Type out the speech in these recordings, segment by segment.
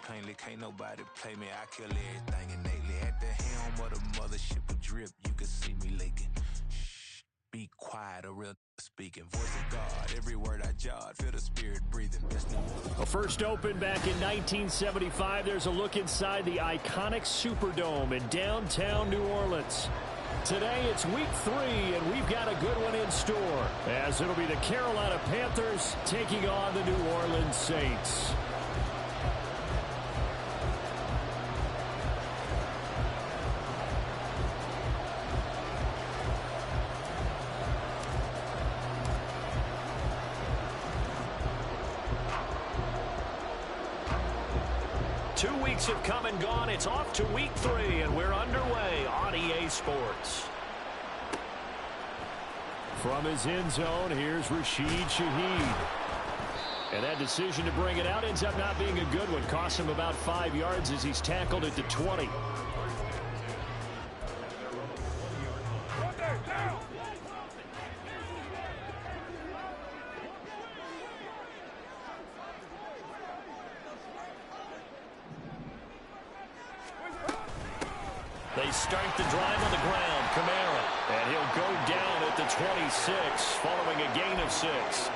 cleanly, can't nobody play me. I kill everything innately. At the helm of the mothership of drip, you can see me leaking. Shh, be quiet, a real speaking. Voice of God, every word I jot, feel the spirit breathing. Well, first opened back in 1975, there's a look inside the iconic Superdome in downtown New Orleans. Today it's week 3, and we've got a good one in store, as it'll be the Carolina Panthers taking on the New Orleans Saints. Have come and gone. It's off to week 3, and we're underway on EA Sports. From his end zone, here's Rashid Shaheed. And that decision to bring it out ends up not being a good one. Costs him about 5 yards as he's tackled at the 20. They start the drive on the ground. Kamara. And he'll go down at the 26 following a gain of 6.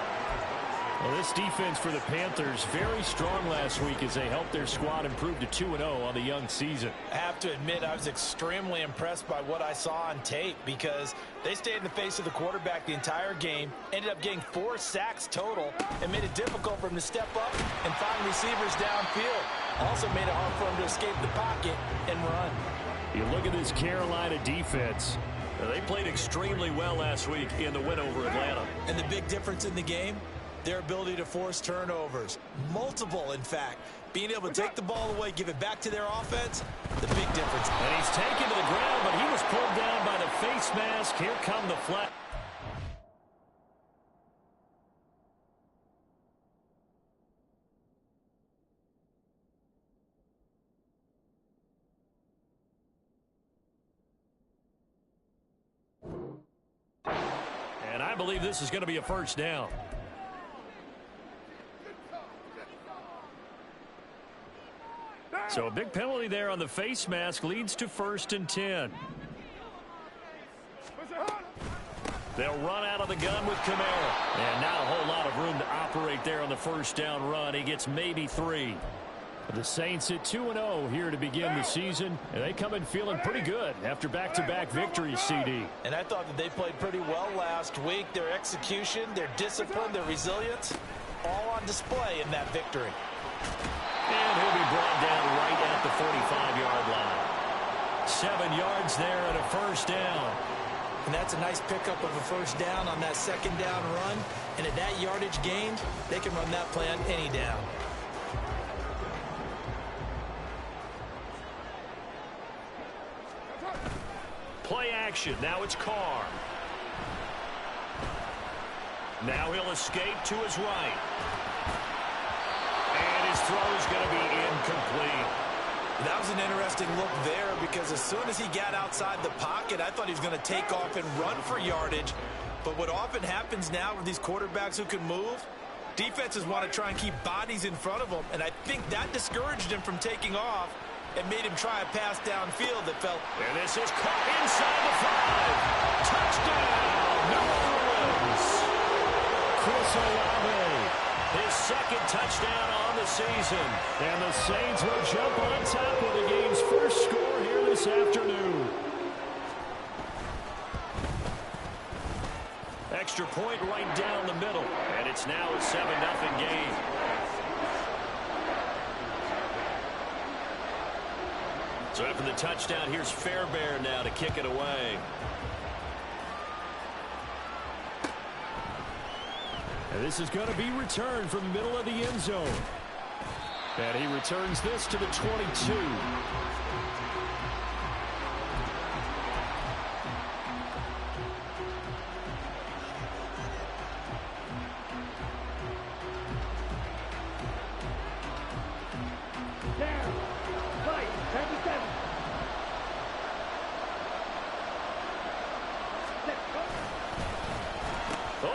Well, this defense for the Panthers, very strong last week as they helped their squad improve to 2-0 on the young season. I have to admit, I was extremely impressed by what I saw on tape because they stayed in the face of the quarterback the entire game, ended up getting 4 sacks total, and made it difficult for him to step up and find receivers downfield. Also made it hard for him to escape the pocket and run. You look at this Carolina defense. They played extremely well last week in the win over Atlanta. And the big difference in the game, their ability to force turnovers. Multiple, in fact. Being able to take the ball away, give it back to their offense, the big difference. And he's taken to the ground, but he was pulled down by the face mask. Here come the flag. And I believe this is going to be a first down. So a big penalty there on the face mask leads to 1st and 10. They'll run out of the gun with Kamara. And now a whole lot of room to operate there on the first down run. He gets maybe 3. The Saints at 2-0 here to begin the season, and they come in feeling pretty good after back-to-back victories, CD. And I thought that they played pretty well last week. Their execution, their discipline, their resilience, all on display in that victory. And he'll be brought down right at the 45-yard line. 7 yards there and a first down. And that's a nice pickup of a first down on that second down run. And at that yardage gained, they can run that play on any down. Play action. Now it's Carr. Now he'll escape to his right. And his throw is going to be incomplete. That was an interesting look there because as soon as he got outside the pocket, I thought he was going to take off and run for yardage. But what often happens now with these quarterbacks who can move, defenses want to try and keep bodies in front of them. And I think that discouraged him from taking off and made him try a pass downfield that felt. And this is caught inside the 5. Touchdown, New Orleans. Chris Olave, his second touchdown on the season. And the Saints will jump on top of the game's first score here this afternoon. Extra point right down the middle. And it's now a 7-0 game. So after the touchdown, here's Fairbairn now to kick it away. And this is going to be returned from the middle of the end zone. And he returns this to the 22.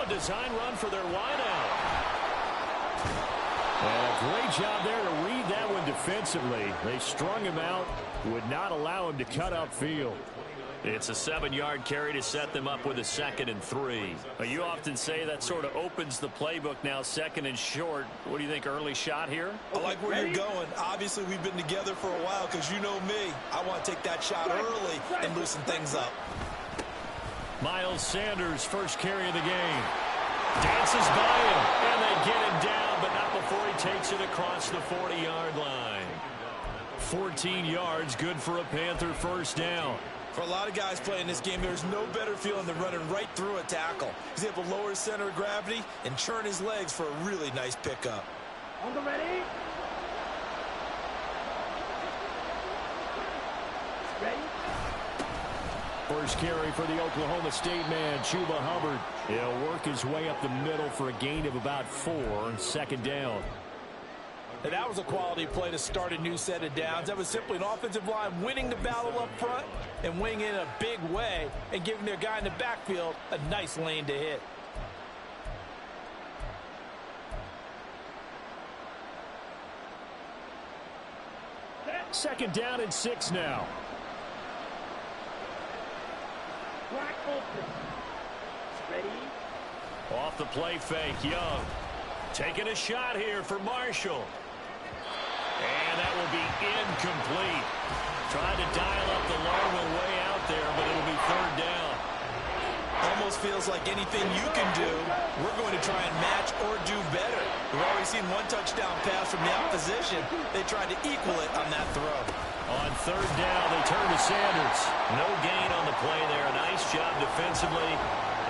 Design run for their wideout. And a Great job there to read that one defensively. They strung him out, would not allow him to cut upfield. It's a 7-yard carry to set them up with a 2nd and 3. You often say that sort of opens the playbook now, 2nd and short. What do you think, early shot here? I like where you're going. Obviously, we've been together for a while because you know me. I want to take that shot early and loosen things up. Miles Sanders, first carry of the game. Dances by him, and they get him down, but not before he takes it across the 40-yard line. 14 yards, good for a Panther first down. For a lot of guys playing this game, there's no better feeling than running right through a tackle. He's able to lower his center of gravity and churn his legs for a really nice pickup. On the ready? Ready? First carry for the Oklahoma State man, Chuba Hubbard. He'll work his way up the middle for a gain of about 4, 2nd down. And that was a quality play to start a new set of downs. That was simply an offensive line winning the battle up front and winning in a big way and giving their guy in the backfield a nice lane to hit. Second down and 6 now. Black open. Ready? Off the play fake, Young. Taking a shot here for Marshall. And that will be incomplete. Trying to dial up the long one way out there, but it'll be 3rd down. Almost feels like anything you can do, we're going to try and match or do better. We've already seen one touchdown pass from the opposition. They tried to equal it on that throw. On 3rd down, they turn to Sanders. No gain on the play there. Nice job defensively,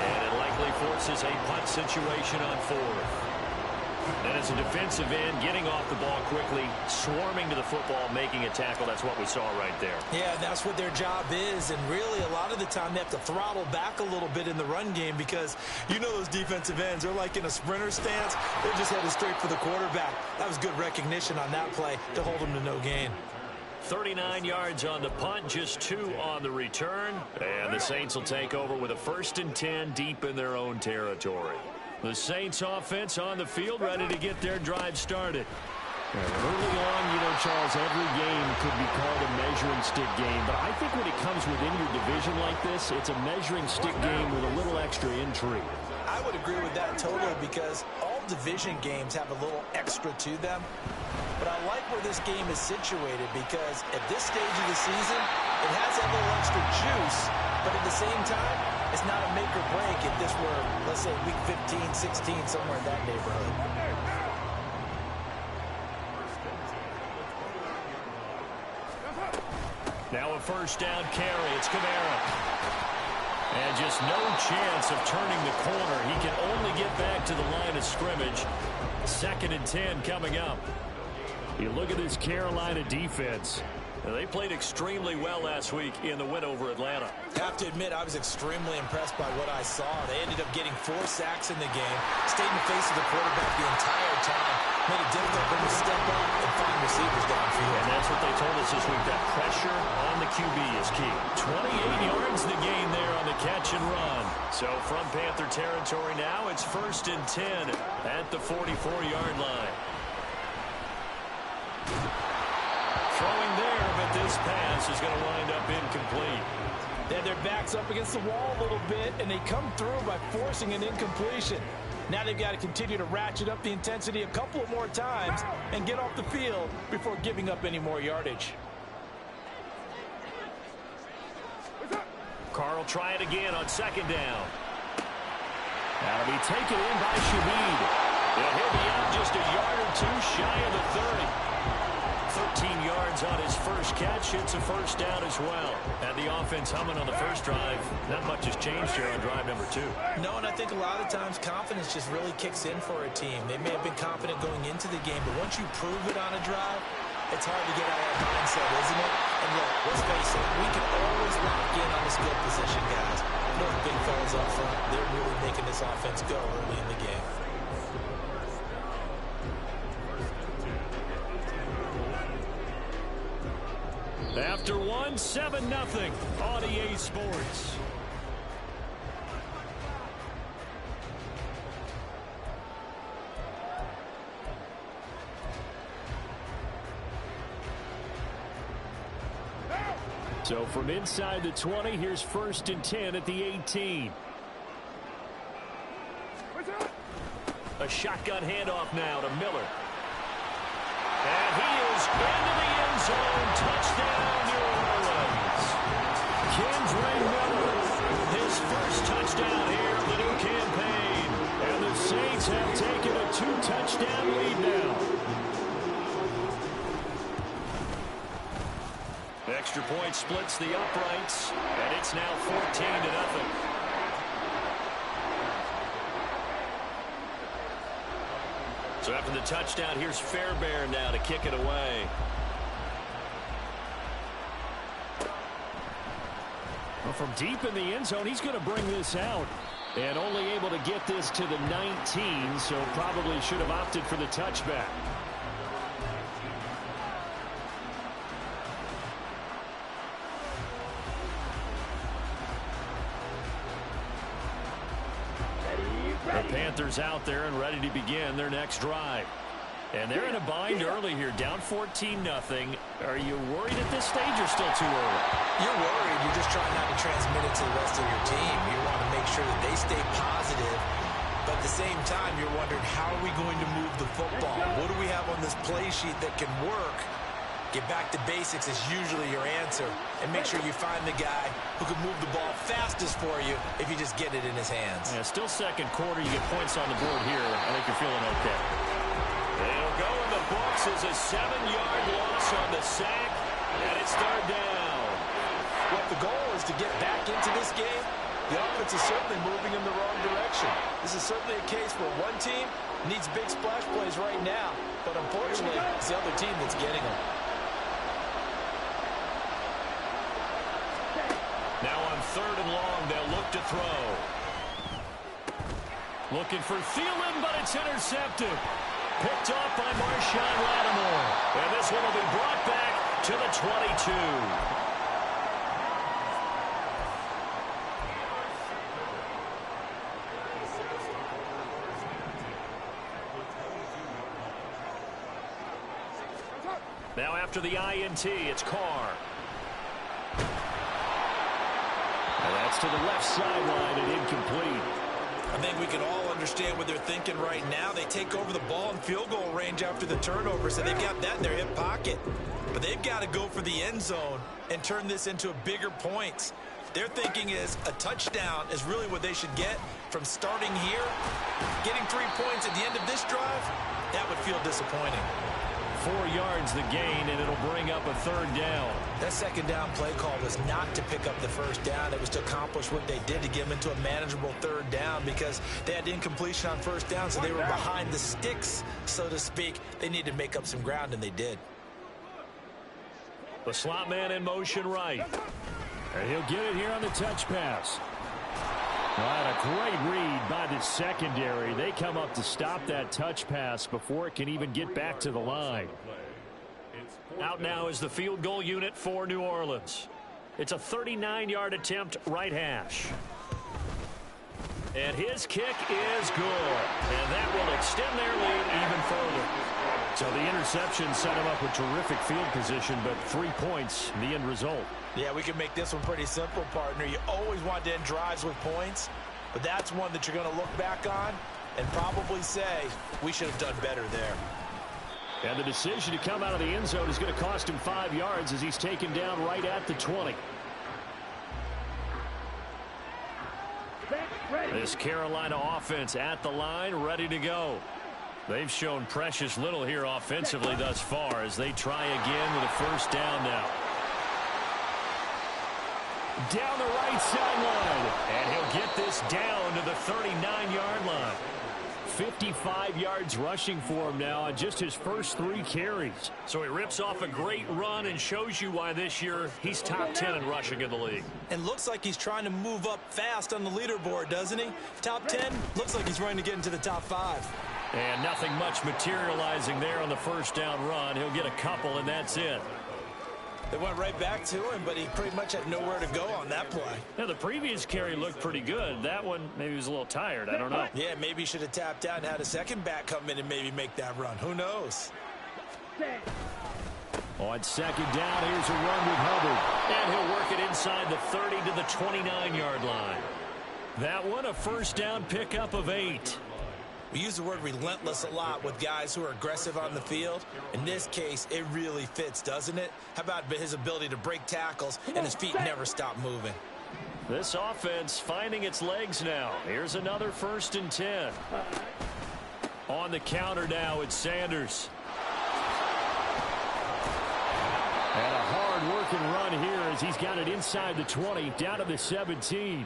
and it likely forces a punt situation on 4th. And as a defensive end, getting off the ball quickly, swarming to the football, making a tackle, that's what we saw right there. Yeah, that's what their job is, and really a lot of the time they have to throttle back a little bit in the run game because you know those defensive ends, they're like in a sprinter stance. They're just headed straight for the quarterback. That was good recognition on that play to hold them to no gain. 39 yards on the punt, just 2 on the return, and the Saints will take over with a 1st and 10 deep in their own territory. The Saints offense on the field, ready to get their drive started. Early on, you know, Charles, every game could be called a measuring stick game, but I think when it comes within your division like this, it's a measuring stick game with a little extra intrigue. I would agree with that totally because all division games have a little extra to them. But I like where this game is situated because at this stage of the season, it has that little extra juice, but at the same time, it's not a make or break if this were, let's say, week 15, 16, somewhere in that neighborhood. Now a 1st down carry. It's Kamara. And just no chance of turning the corner. He can only get back to the line of scrimmage. 2nd and 10 coming up. You look at this Carolina defense. They played extremely well last week in the win over Atlanta. Have to admit, I was extremely impressed by what I saw. They ended up getting 4 sacks in the game, stayed in the face of the quarterback the entire time, made it difficult for him to step up and find receivers downfield. And that's what they told us this week. That pressure on the QB is key. 28 yards the gain there on the catch and run. So from Panther territory now, it's 1st and 10 at the 44-yard line. Throwing there, but this pass is going to wind up incomplete. They had their backs up against the wall a little bit, and they come through by forcing an incompletion. Now they've got to continue to ratchet up the intensity a couple of more times and get off the field before giving up any more yardage. Carr will try it again on 2nd down. That'll be taken in by Shaheed. And he'll be out just a yard or 2 shy of the 30. 13 yards on his first catch. It's a 1st down as well. And the offense humming on the first drive. Not much has changed here on drive number 2. No, and I think a lot of times confidence just really kicks in for a team. They may have been confident going into the game, but once you prove it on a drive, it's hard to get out of that mindset, isn't it? And look, let's face it, we can always lock in on the skill position guys. Those big fellas up front, they're really making this offense go early in the game. After 1, 7-0 on EA Sports. So from inside the 20, here's 1st and 10 at the 18. A shotgun handoff now to Miller. And he is into the end zone. Touchdown, New Orleans. Kendre Miller, his first touchdown here of the new campaign. And the Saints have taken a 2-touchdown lead now. Extra point splits the uprights, and it's now 14-0. So after the touchdown, here's Fairbairn now to kick it away. Well, from deep in the end zone, he's going to bring this out. And only able to get this to the 19, so probably should have opted for the touchback. The Panthers out there and ready to begin their next drive. And they're in a bind early here, down 14-0. Are you worried at this stage or still too early? You're worried. You're just trying not to transmit it to the rest of your team. You want to make sure that they stay positive. But at the same time, you're wondering, how are we going to move the football? What do we have on this play sheet that can work? Get back to basics is usually your answer. And make sure you find the guy who can move the ball fastest for you if you just get it in his hands. Yeah, still second quarter. You get points on the board here. I think you're feeling okay. It'll go in the books as a 7-yard loss on the sack. And it's 3rd down. Well, if the goal is to get back into this game, the offense is certainly moving in the wrong direction. This is certainly a case where one team needs big splash plays right now. But unfortunately, it's the other team that's getting them. Now on 3rd and long, they'll look to throw. Looking for Thielen, but it's intercepted. Picked off by Marshawn Lattimore. And this one will be brought back to the 22. Now after the INT, it's Carr. And that's to the left sideline and incomplete. I think we can all understand what they're thinking right now. They take over the ball in field goal range after the turnover, so they've got that in their hip pocket. But they've got to go for the end zone and turn this into bigger points. Their thinking is a touchdown is really what they should get from starting here. Getting 3 points at the end of this drive, that would feel disappointing. 4 yards the gain, and it'll bring up a 3rd down. That 2nd down play call was not to pick up the 1st down. It was to accomplish what they did to get them into a manageable 3rd down because they had incompletion on 1st down, so they were behind the sticks, so to speak. They needed to make up some ground, and they did. The slot man in motion right. And he'll get it here on the touch pass. Right, a great read by the secondary. They come up to stop that touch pass before it can even get back to the line. Out now is the field goal unit for New Orleans. It's a 39-yard attempt, right hash. And his kick is good. And that will extend their lead even further. So the interception set him up with terrific field position, but 3 points, the end result. Yeah, we can make this one pretty simple, partner. You always want to end drives with points, but that's one that you're going to look back on and probably say, we should have done better there. And the decision to come out of the end zone is going to cost him 5 yards as he's taken down right at the 20. This Carolina offense at the line, ready to go. They've shown precious little here offensively thus far as they try again with a 1st down now. Down the right sideline, and he'll get this down to the 39-yard line. 55 yards rushing for him now on just his first 3 carries. So he rips off a great run and shows you why this year he's top 10 in rushing in the league. And looks like he's trying to move up fast on the leaderboard, doesn't he? Top 10, looks like he's running to get into the top 5. And nothing much materializing there on the 1st down run. He'll get a couple, and that's it. They went right back to him, but he pretty much had nowhere to go on that play. Now, the previous carry looked pretty good. That one, maybe he was a little tired. I don't know. Yeah, maybe he should have tapped out and had a second back come in and maybe make that run. Who knows? On second down, here's a run with Hubbard. And he'll work it inside the 30 to the 29-yard line. That one, a first down pickup of 8. We use the word relentless a lot with guys who are aggressive on the field. In this case, it really fits, doesn't it? How about his ability to break tackles and his feet never stop moving? This offense finding its legs now. Here's another 1st and 10. On the counter now, it's Sanders. And a hard-working run here as he's got it inside the 20, down to the 17.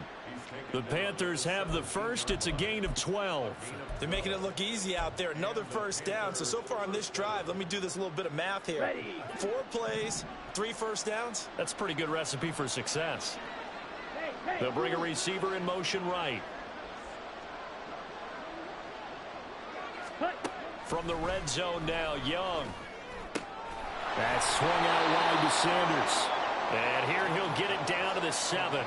The Panthers have the first. It's a gain of 12. They're making it look easy out there. Another first down. So far on this drive, let me do this little bit of math here. 4 plays, 3 first downs. That's a pretty good recipe for success. They'll bring a receiver in motion right. From the red zone now, Young. That's swung out wide to Sanders. And here he'll get it down to the 7.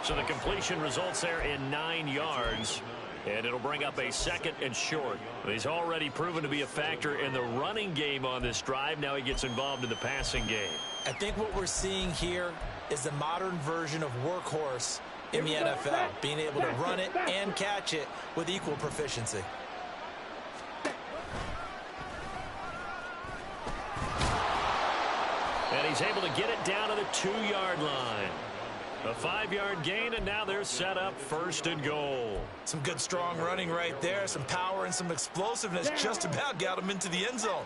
So the completion results there in 9 yards. And it'll bring up a 2nd and short. He's already proven to be a factor in the running game on this drive. Now he gets involved in the passing game. I think what we're seeing here is the modern version of workhorse in the NFL. Being able to run it and catch it with equal proficiency. And he's able to get it down to the 2-yard line. A 5-yard gain, and now they're set up 1st and goal. Some good, strong running right there. Some power and some explosiveness. Just about got him into the end zone.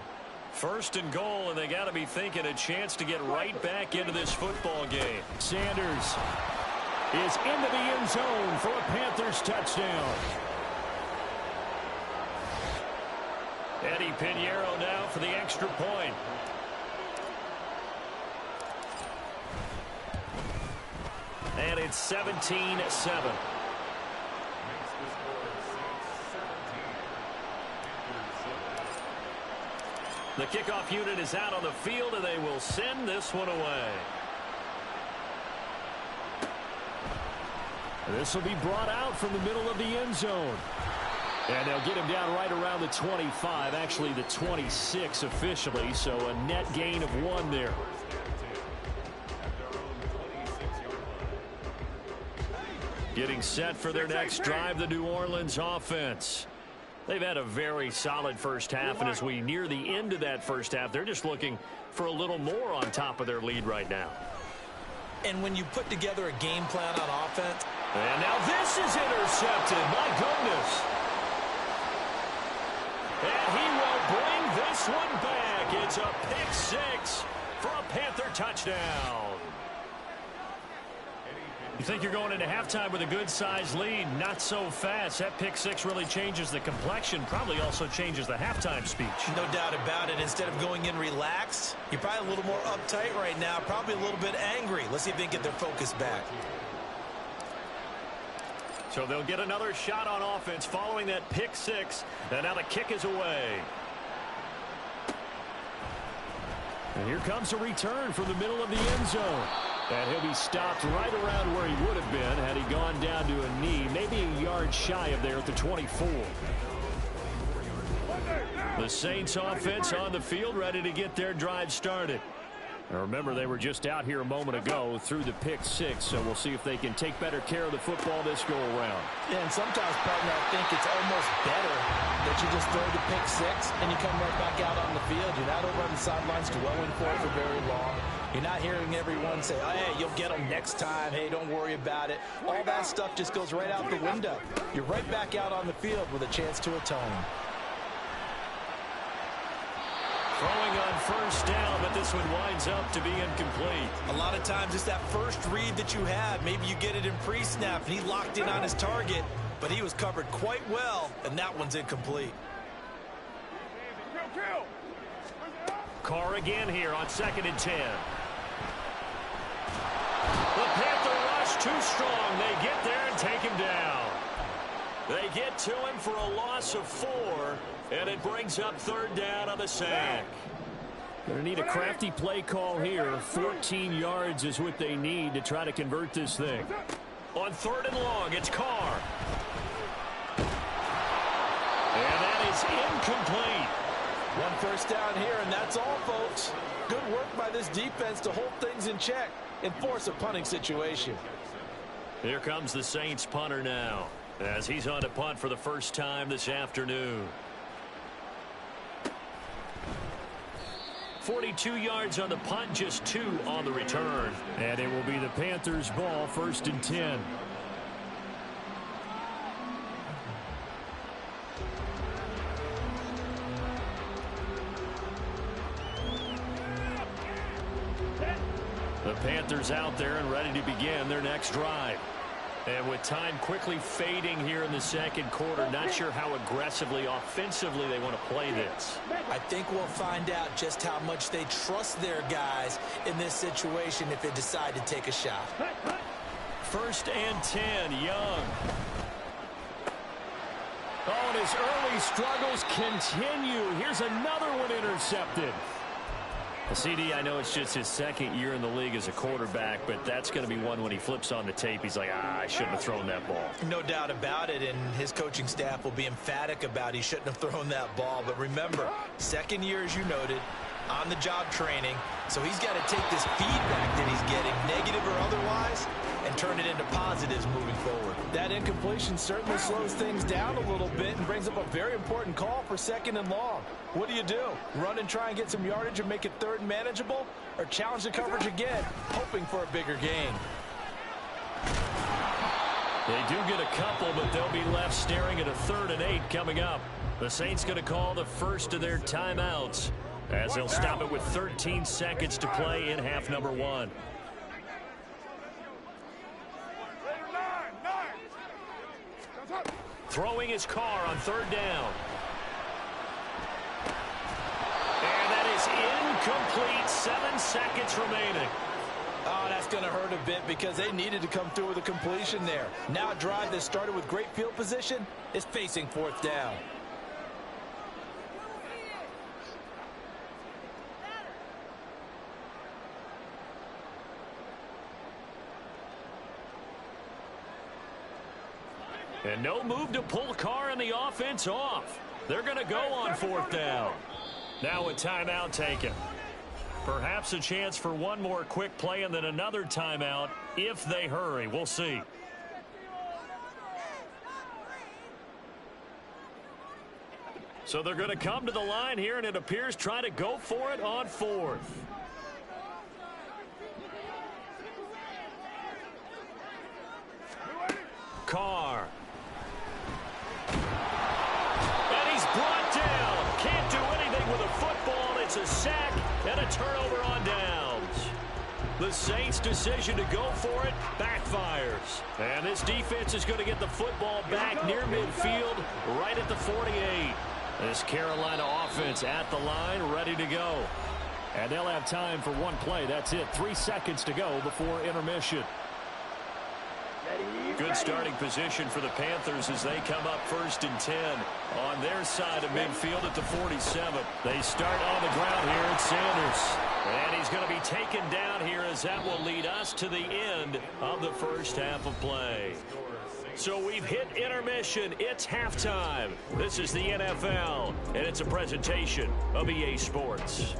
1st and goal, and they got to be thinking a chance to get right back into this football game. Sanders is into the end zone for a Panthers touchdown. Eddie Pinheiro now for the extra point. And it's 17-7. The kickoff unit is out on the field, and they will send this one away. This will be brought out from the middle of the end zone. And they'll get him down right around the 25, actually the 26 officially, so a net gain of 1 there. Getting set for their next drive, the New Orleans offense. They've had a very solid first half, and as we near the end of that first half, they're just looking for a little more on top of their lead right now. And when you put together a game plan on offense. And now this is intercepted. My goodness. And he will bring this one back. It's a pick 6 for a Panther touchdown. You think you're going into halftime with a good-sized lead. Not so fast. That pick 6 really changes the complexion. Probably also changes the halftime speech. No doubt about it. Instead of going in relaxed, you're probably a little more uptight right now. Probably a little bit angry. Let's see if they can get their focus back. So they'll get another shot on offense following that pick 6. And now the kick is away. And here comes a return from the middle of the end zone. And he'll be stopped right around where he would have been had he gone down to a knee, maybe a yard shy of there at the 24. The Saints offense on the field ready to get their drive started. Now remember, they were just out here a moment ago through the pick 6, so we'll see if they can take better care of the football this go-around. Yeah, and sometimes, partner, I think it's almost better that you just throw the pick 6 and you come right back out on the field. You're not over on the sidelines dwelling for it for very long. You're not hearing everyone say, oh, hey, you'll get them next time. Hey, don't worry about it. All that stuff just goes right out the window. You're right back out on the field with a chance to atone. Throwing on first down, but this one winds up to be incomplete. A lot of times it's that first read that you have. Maybe you get it in pre-snap, and he locked in on his target, but he was covered quite well, and that one's incomplete. Carr again here on 2nd and 10. The Panther rush too strong. They get there and take him down. They get to him for a loss of 4, and it brings up 3rd down on the sack. Going to need a crafty play call here. 14 yards is what they need to try to convert this thing. On 3rd and long, it's Carr. And that is incomplete. One first down here, and that's all, folks. Good work by this defense to hold things in check and force a punting situation. Here comes the Saints punter now, as he's on to punt for the first time this afternoon. 42 yards on the punt, just 2 on the return. And it will be the Panthers' ball, 1st and 10. The Panthers out there and ready to begin their next drive. And with time quickly fading here in the second quarter, not sure how aggressively, offensively they want to play this. I think we'll find out just how much they trust their guys in this situation if they decide to take a shot. 1st and 10, Young. Oh, and his early struggles continue. Here's another one intercepted. CD, I know it's just his second year in the league as a quarterback, but that's going to be one when he flips on the tape. He's like, I shouldn't have thrown that ball. No doubt about it, and his coaching staff will be emphatic about he shouldn't have thrown that ball. But remember, second year, as you noted, on-the-job training, so he's got to take this feedback that he's getting, negative or otherwise, and turn it into positives moving forward. That incompletion certainly slows things down a little bit and brings up a very important call for 2nd and long. What do? Run and try and get some yardage and make it 3rd and manageable, or challenge the coverage again, hoping for a bigger gain? They do get a couple, but they'll be left staring at a 3rd and 8 coming up. The Saints going to call the first of their timeouts, as they'll stop it with 13 seconds to play in half number 1. Throwing his car on 3rd down. And that is incomplete. 7 seconds remaining. Oh, that's going to hurt a bit because they needed to come through with a completion there. Now a drive that started with great field position is facing 4th down. And no move to pull Carr and the offense off. They're going to go on 4th down. Now a timeout taken. Perhaps a chance for one more quick play and then another timeout if they hurry. We'll see. So they're going to come to the line here, and it appears try to go for it on 4th. Carr. And he's brought down. Can't do anything with a football. It's a sack and a turnover on downs. The Saints' decision to go for it backfires. And this defense is going to get the football back near midfield, right at the 48. This Carolina offense at the line, ready to go. And they'll have time for one play. That's it. 3 seconds to go before intermission. Good starting position for the Panthers as they come up 1st and 10 on their side of midfield at the 47. They start on the ground here at Sanders. And he's going to be taken down here as that will lead us to the end of the first half of play. So we've hit intermission. It's halftime. This is the NFL, and it's a presentation of EA Sports.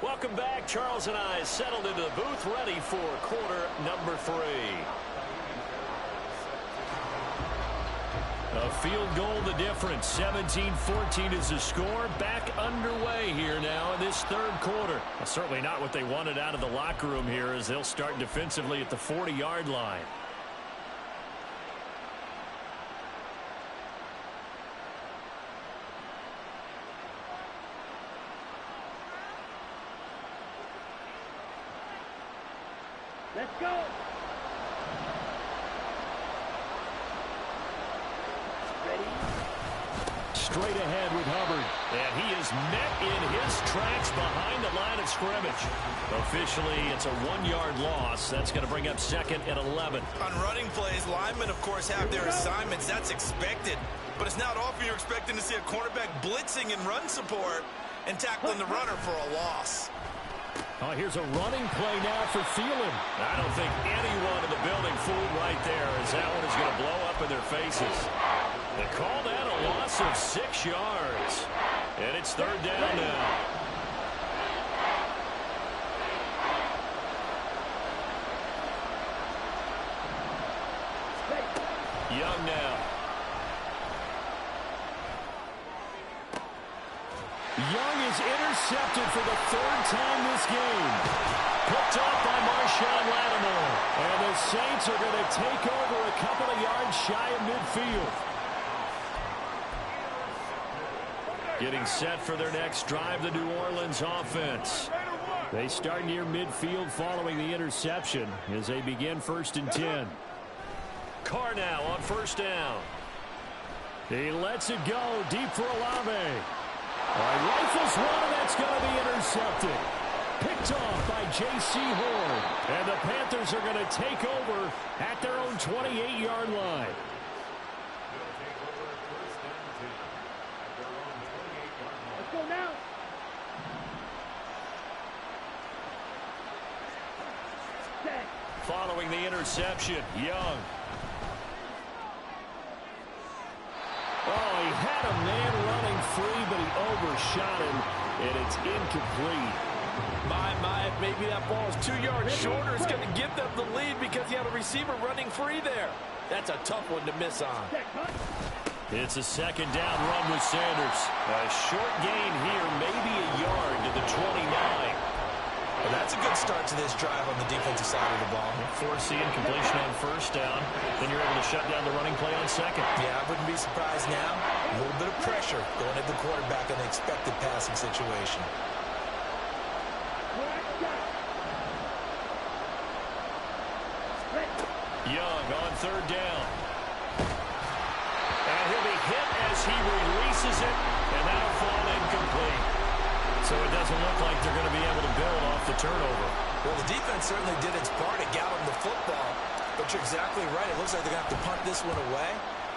Welcome back. Charles and I settled into the booth, ready for quarter number 3. A field goal the difference. 17-14 is the score. Back underway here now in this 3rd quarter. Well, certainly not what they wanted out of the locker room here as they'll start defensively at the 40-yard line. Let's go. Ready? Straight ahead with Hubbard. And he is met in his tracks behind the line of scrimmage. Officially, it's a 1-yard loss. That's going to bring up 2nd and 11. On running plays, linemen, of course, have their assignments. That's expected. but it's not often you're expecting to see a cornerback blitzing in run support and tackling the runner for a loss. Oh, here's a running play now for Thielen. I don't think anyone in the building fooled right there, as that one is going to blow up in their faces. They call that a loss of 6 yards. And it's third down now. Young now. Young is intercepted for the 3rd time this game. Picked off by Marshawn Lattimore. And the Saints are going to take over a couple of yards shy of midfield. Getting set for their next drive, the New Orleans offense. They start near midfield following the interception as they begin 1st and 10. Carr now on 1st down. He lets it go deep for Olave. Rifles one, and that's going to be intercepted. Picked off by J.C. Horn. And the Panthers are going to take over at their own 28-yard line. Let's go now. Set. Following the interception, Young. Oh, he had a man running free, but he overshot him, and it's incomplete. Maybe that ball is 2 yards shorter. It's going to give them the lead because he had a receiver running free there. That's a tough one to miss on. It's a 2nd down run with Sanders. A short gain here, maybe a yard to the 29. Well, that's a good start to this drive on the defensive side of the ball. Forcing completion on 1st down. Then you're able to shut down the running play on 2nd. Yeah, I wouldn't be surprised now. A little bit of pressure going at the quarterback in an expected passing situation. Young on 3rd down. And he'll be hit as he releases it, and that'll fall incomplete. So it doesn't look like they're going to be able to build off the turnover. Well, the defense certainly did its part to get them the football, but you're exactly right. It looks like they're going to have to punt this one away,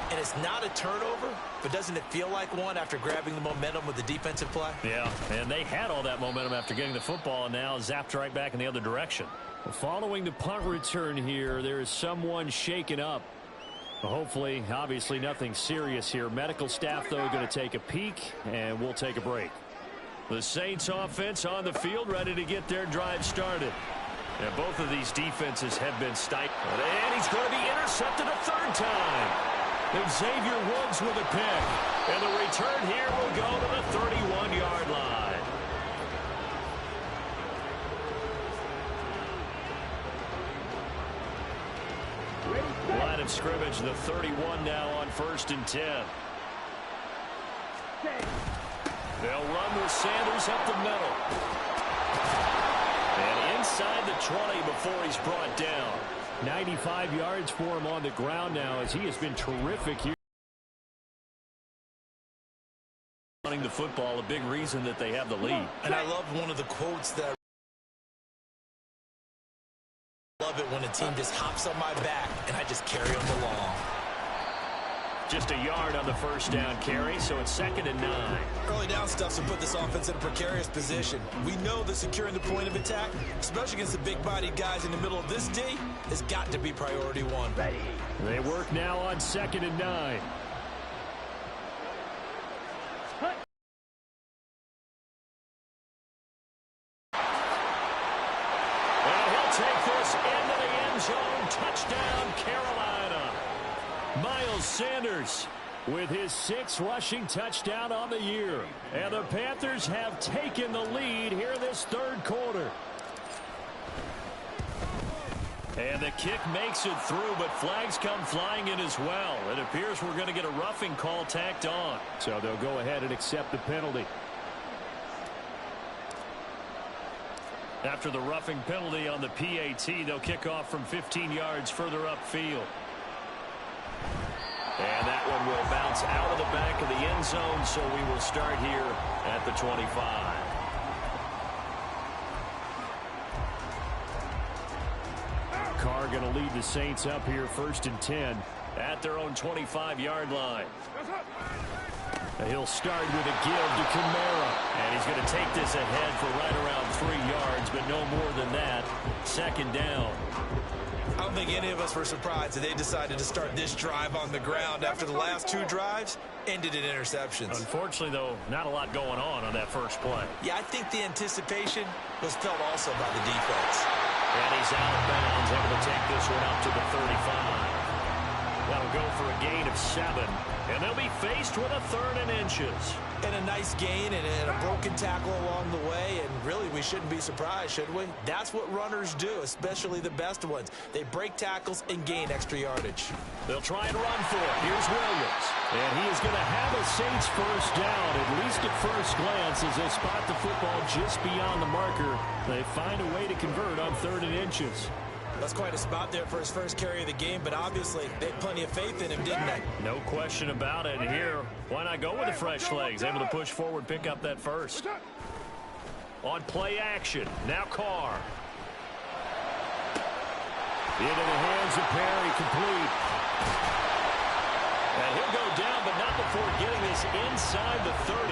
and it's not a turnover, but doesn't it feel like one after grabbing the momentum with the defensive play? Yeah, and they had all that momentum after getting the football, and now zapped right back in the other direction. Following the punt return here, there is someone shaken up. Hopefully, obviously nothing serious here. Medical staff, though, going to take a peek, and we'll take a break. The Saints offense on the field, ready to get their drive started. And both of these defenses have been stifled. And he's going to be intercepted a 3rd time. And Xavier Woods with a pick. And the return here will go to the 31-yard line. Line of scrimmage, the 31 now on 1st and 10. They'll run with Sanders up the middle. And inside the 20 before he's brought down. 95 yards for him on the ground now, as he has been terrific here. Running the football, a big reason that they have the lead. And I love one of the quotes that love it when a team just hops on my back and I just carry them along. Just a yard on the 1st down carry, so it's 2nd and 9. Early down stuff will put this offense in a precarious position. We know that securing the point of attack, especially against the big-bodied guys in the middle of this D, has got to be priority one. Ready. They work now on 2nd and 9. Take this into the end zone. Touchdown, Carolina. Miles Sanders with his 6th rushing touchdown on the year. And the Panthers have taken the lead here in this 3rd quarter. And the kick makes it through, but flags come flying in as well. It appears we're going to get a roughing call tacked on. So they'll go ahead and accept the penalty. After the roughing penalty on the PAT, they'll kick off from 15 yards further upfield. And that one will bounce out of the back of the end zone, so we will start here at the 25. Carr going to lead the Saints up here 1st and 10 at their own 25-yard line. He'll start with a give to Kamara. And he's going to take this ahead for right around 3 yards, but no more than that. Second down. I don't think any of us were surprised that they decided to start this drive on the ground after the last 2 drives ended in interceptions. Unfortunately, though, not a lot going on that first play. Yeah, I think the anticipation was felt also by the defense. And he's out of bounds, able to take this one up to the 35. That'll go for a gain of 7, and they'll be faced with a 3rd and inches. And a nice gain and a broken tackle along the way, and really we shouldn't be surprised, should we? That's what runners do, especially the best ones. They break tackles and gain extra yardage. They'll try and run for it. Here's Williams. And he is going to have a Saints first down, at least at first glance, as they spot the football just beyond the marker. They find a way to convert on 3rd and inches. That's quite a spot there for his first carry of the game, but obviously they had plenty of faith in him, didn't they? No question about it. And here, why not go with the fresh legs? Able to push forward, pick up that first. On play action, now Carr. Into the hands of Perry, complete. And he'll go down, but not before getting this inside the 30.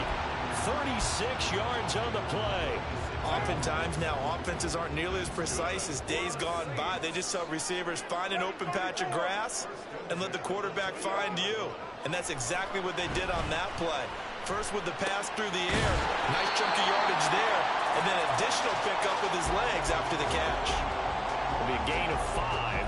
36 yards on the play. Oftentimes now offenses aren't nearly as precise as days gone by. They just help receivers find an open patch of grass and let the quarterback find you. And that's exactly what they did on that play. First with the pass through the air. Nice chunk of yardage there. And then additional pickup with his legs after the catch. It'll be a gain of 5,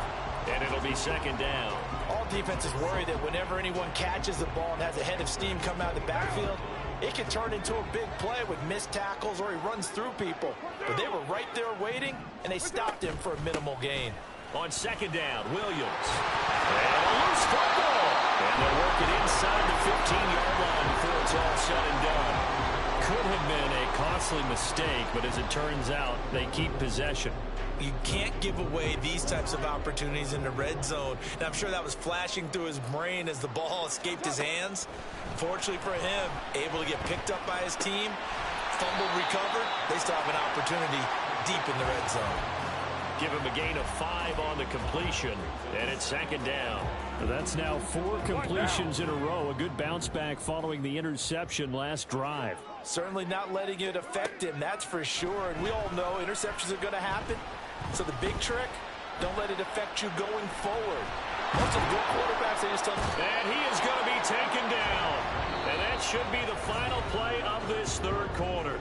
and it'll be second down. All defenses worry that whenever anyone catches the ball and has a head of steam come out of the backfield, it can turn into a big play with missed tackles or he runs through people. But they were right there waiting, and they stopped him for a minimal gain. On second down, Williams. And a loose football. And they'll work it inside the 15-yard line before it's all said and done. Could have been a costly mistake, but as it turns out, they keep possession. You can't give away these types of opportunities in the red zone. And I'm sure that was flashing through his brain as the ball escaped his hands. Fortunately for him, able to get picked up by his team, fumbled, recovered. They still have an opportunity deep in the red zone. Give him a gain of 5 on the completion, and it's second down. That's now 4 completions in a row. A good bounce back following the interception last drive. Certainly not letting it affect him, that's for sure. And we all know interceptions are going to happen. So the big trick, don't let it affect you going forward. Most of the good quarterbacks, they just don't. And he is going to be taken down. And that should be the final play of this third quarter.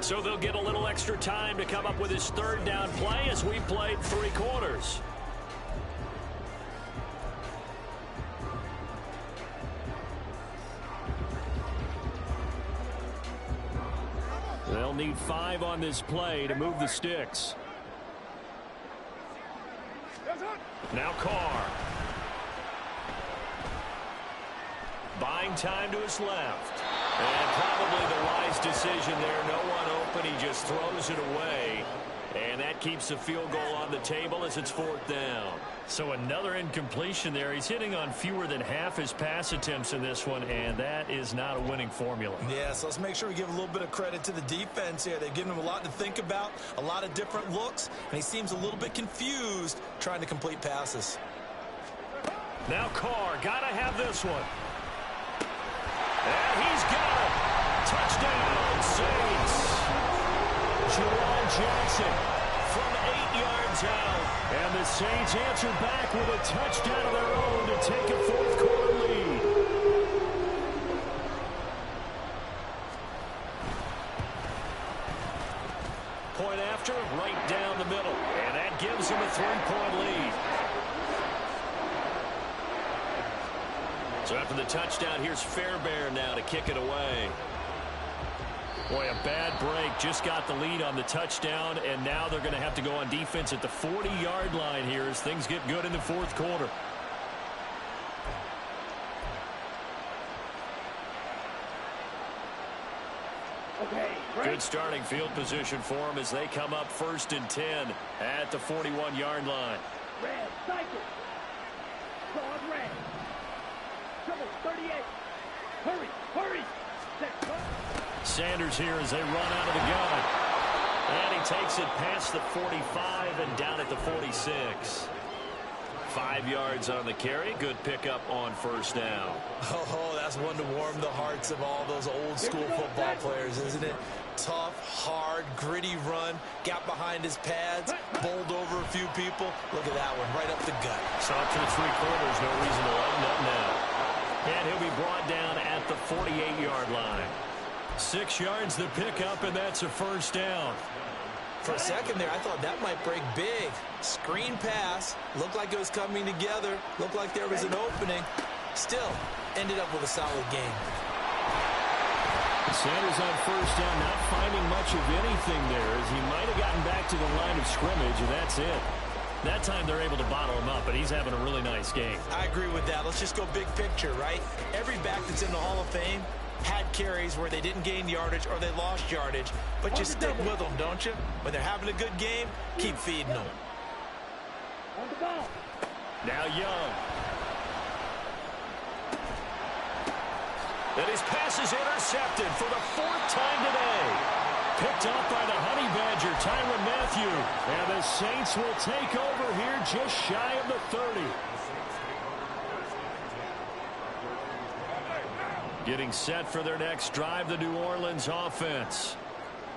So they'll get a little extra time to come up with his third down play as we played 3 quarters. They'll need 5 on this play to move the sticks. Now Carr. Buying time to his left. And probably the wise decision there. No one open. He just throws it away. And that keeps the field goal on the table as it's 4th down. So another incompletion there. He's hitting on fewer than half his pass attempts in this one, and that is not a winning formula. Yeah, so let's make sure we give a little bit of credit to the defense here. They've given him a lot to think about, a lot of different looks, and he seems a little bit confused trying to complete passes. Now Carr, got to have this one. And he's got it. Touchdown, Saints. Jerome Jackson from 8 yards out. And the Saints answer back with a touchdown of their own to take a 4th quarter lead. Point after, right down the middle. And that gives him a 3-point lead. So after the touchdown, here's Fairbairn now to kick it away. Boy, a bad break. Just got the lead on the touchdown, and now they're going to have to go on defense at the 40-yard line here as things get good in the 4th quarter. Okay, good starting field position for them as they come up 1st and 10 at the 41-yard line. Red, cycle. Cross red. Trouble, 38. Hurry, hurry. Set, go. Sanders here as they run out of the gun. And he takes it past the 45 and down at the 46. 5 yards on the carry. Good pickup on first down. Oh, that's one to warm the hearts of all those old school football players, isn't it? Tough, hard, gritty run. Got behind his pads, bowled over a few people. Look at that one, right up the gut. So up to the 3/4, no reason to lighten up now. And he'll be brought down at the 48-yard line. 6 yards the pickup, and that's a first down. For a second there, I thought that might break big. Screen pass. Looked like it was coming together. Looked like there was an opening. Still, ended up with a solid game. Sanders on first down, not finding much of anything there, as he might have gotten back to the line of scrimmage, and that's it. That time they're able to bottle him up, but he's having a really nice game. I agree with that. Let's just go big picture, right? Every back that's in the Hall of Fame had carries where they didn't gain yardage or they lost yardage, but you stick with them, don't you? When they're having a good game, keep feeding them. On the ball. Now Young. And his pass is intercepted for the 4th time today. Picked up by the Honey Badger, Tyrann Mathieu. And the Saints will take over here just shy of the 30. Getting set for their next drive, the New Orleans offense.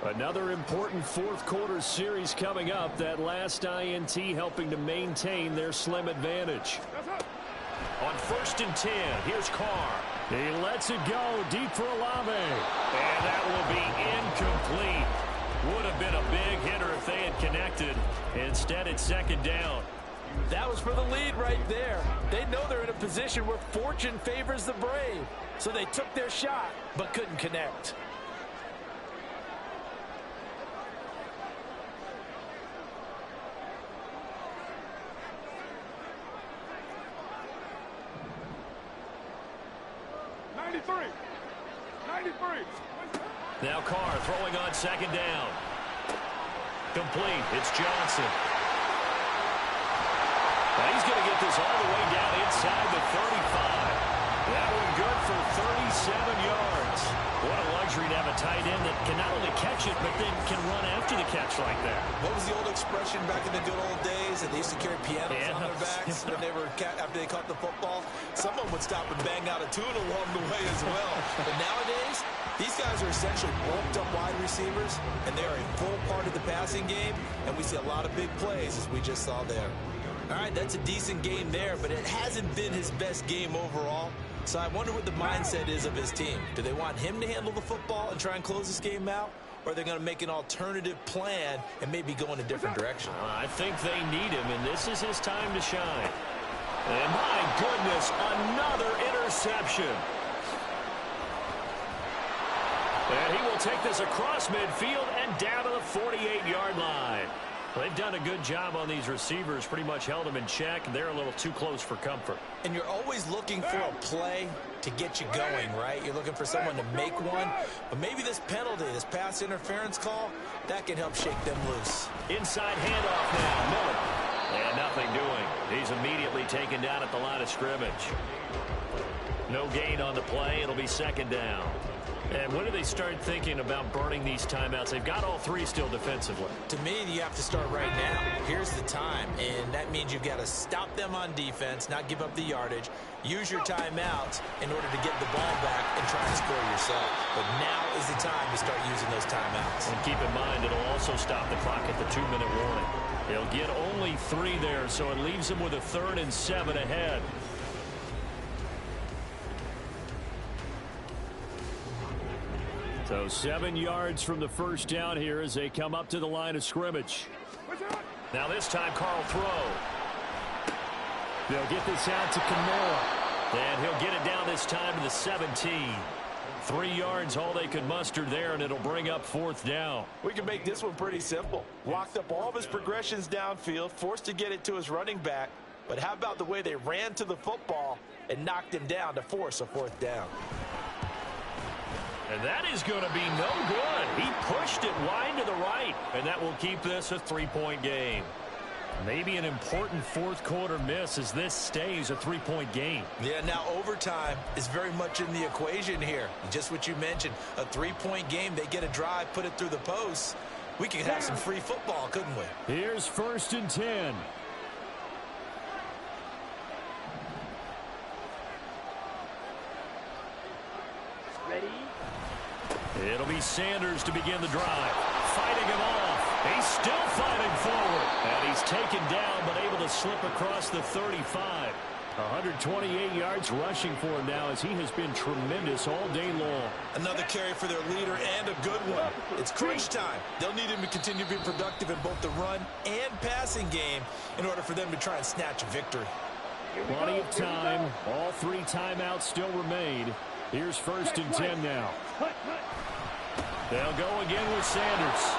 Another important 4th quarter series coming up. That last INT helping to maintain their slim advantage. On 1st and 10, here's Carr. He lets it go deep for Olave. And that will be incomplete. Would have been a big hitter if they had connected. Instead, it's 2nd down. That was for the lead right there. They know they're in a position where fortune favors the brave. So they took their shot, but couldn't connect. Now Carr throwing on 2nd down. Complete. It's Johnson. Now he's going to get this all the way down inside the 35. That one good for 37 yards. What a luxury to have a tight end that can not only catch it, but then can run after the catch like that. What was the old expression back in the good old days that they used to carry pianos on their backs when they were after they caught the football? Someone would stop and bang out a tune along the way as well. But nowadays, these guys are essentially bulked up wide receivers, and they are a full part of the passing game, and we see a lot of big plays as we just saw there. All right, that's a decent game there, but it hasn't been his best game overall. So I wonder what the mindset is of his team. Do they want him to handle the football and try and close this game out? Or are they going to make an alternative plan and maybe go in a different direction? I think they need him, and this is his time to shine. And my goodness, another interception. And he will take this across midfield and down to the 48-yard line. They've done a good job on these receivers, pretty much held them in check. They're a little too close for comfort. And you're always looking for a play to get you going, right? You're looking for someone to make one. But maybe this penalty, this pass interference call, that can help shake them loose. Inside handoff now, Miller. And nothing doing. He's immediately taken down at the line of scrimmage. No gain on the play. It'll be 2nd down. And when do they start thinking about burning these timeouts? They've got all 3 still defensively. To me, you have to start right now. Here's the time, and that means you've got to stop them on defense, not give up the yardage, use your timeouts in order to get the ball back and try and score yourself. But now is the time to start using those timeouts. And keep in mind, it'll also stop the clock at the 2-minute warning. They'll get only 3 there, so it leaves them with a 3rd and 7 ahead. So 7 yards from the first down here as they come up to the line of scrimmage. Now this time Carl throw. They'll get this out to Kamara. And he'll get it down this time to the 17. 3 yards all they could muster there, and it'll bring up 4th down. We can make this one pretty simple. Locked up all of his progressions downfield, forced to get it to his running back. But how about the way they ran to the football and knocked him down to force a 4th down? And that is going to be no good. He pushed it wide to the right, and that will keep this a 3-point game. Maybe an important 4th quarter miss as this stays a 3-point game. Yeah, now overtime is very much in the equation here. Just what you mentioned, a 3-point game. They get a drive, put it through the posts. We could have some free football, couldn't we? Here's 1st and 10. It'll be Sanders to begin the drive. Fighting him off. He's still fighting forward. And he's taken down, but able to slip across the 35. 128 yards rushing for him now as he has been tremendous all day long. Another carry for their leader and a good one. It's crunch time. They'll need him to continue to be productive in both the run and passing game in order for them to try and snatch a victory. Plenty of time. All 3 timeouts still remain. Here's 1st and 10 now. They'll go again with Sanders.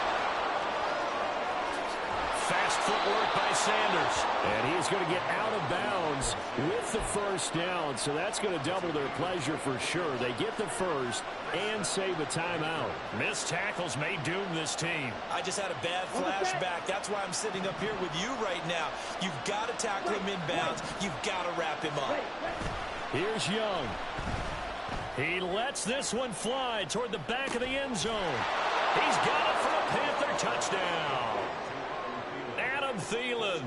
Fast footwork by Sanders. And he is going to get out of bounds with the 1st down. So that's going to double their pleasure for sure. They get the 1st and save a timeout. Missed tackles may doom this team. I just had a bad flashback. That's why I'm sitting up here with you right now. You've got to tackle him inbounds. You've got to wrap him up. Here's Young. He lets this one fly toward the back of the end zone. He's got it for a Panther touchdown. Adam Thielen,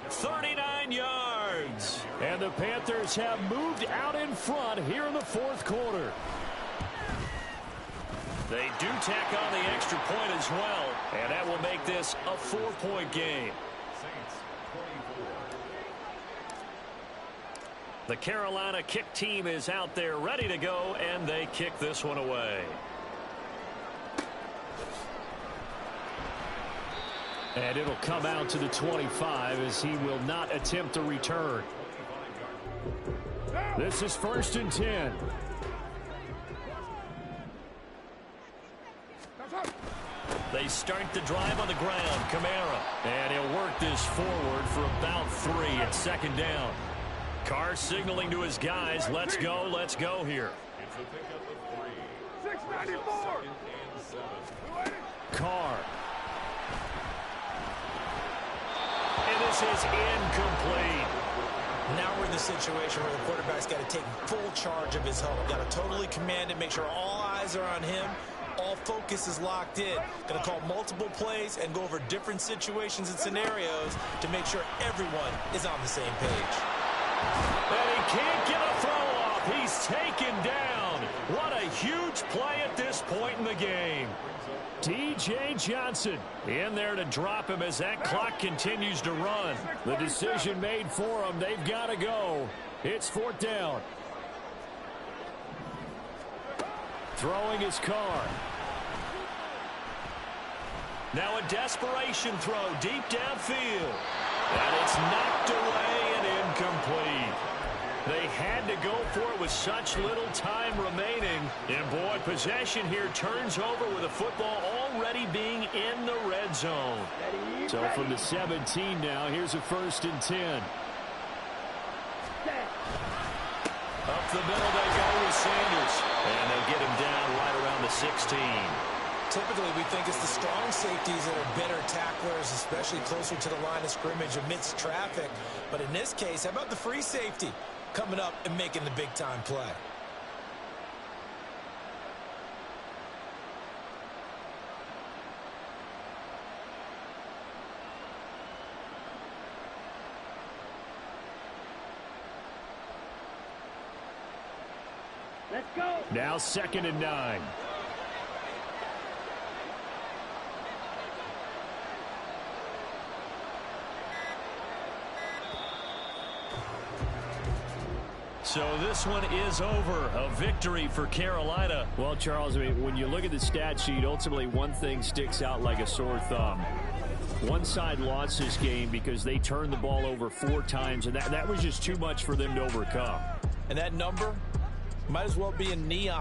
39 yards. And the Panthers have moved out in front here in the 4th quarter. They do tack on the extra point as well, and that will make this a 4-point game. The Carolina kick team is out there ready to go, and they kick this one away. And it'll come out to the 25 as he will not attempt a return. This is 1st and 10. They start the drive on the ground. Kamara. And he'll work this forward for about 3 at 2nd down. Carr signaling to his guys, let's go here. 694. Carr. And this is incomplete. Now we're in the situation where the quarterback's got to take full charge of his help. Got to totally command it, make sure all eyes are on him. All focus is locked in. Going to call multiple plays and go over different situations and scenarios to make sure everyone is on the same page. And he can't get a throw off. He's taken down. What a huge play at this point in the game. D.J. Johnson in there to drop him as that clock continues to run. The decision made for him. They've got to go. It's 4th down. Throwing his Carr. Now a desperation throw deep downfield. And it's knocked away and incomplete. They had to go for it with such little time remaining. And boy, possession here turns over with the football already being in the red zone. So from the 17 now, here's a 1st and 10. Up the middle they go with Sanders. And they'll get him down right around the 16. Typically, we think it's the strong safeties that are better tacklers, especially closer to the line of scrimmage amidst traffic. But in this case, how about the free safety coming up and making the big-time play? Let's go. Now 2nd and 9. So this one is over. A victory for Carolina. Well, Charles, I mean, when you look at the stat sheet, ultimately one thing sticks out like a sore thumb. One side lost this game because they turned the ball over 4 times, and that was just too much for them to overcome. And that number might as well be in neon.